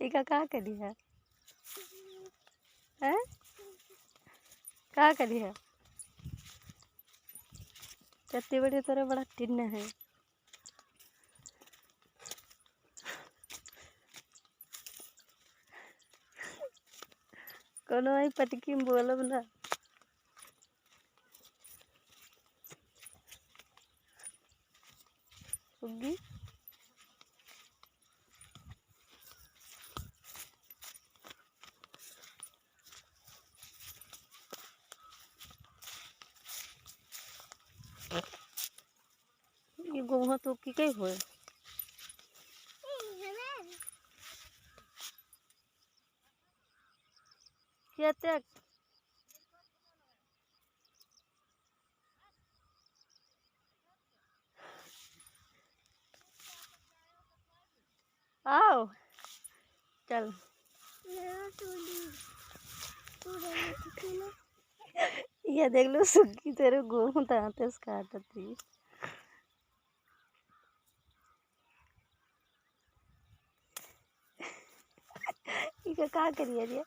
इका का करी है हैं का करी है कत्ती बड़ी तोरा बड़ा टिन्न है कोनो आई पटकी में बोलब ना उगी ये गोहा तो की कई होए क्या तक आओ चल ये देख लो सुगी तेरे गोहूं दांते से काटती इका का करिए रे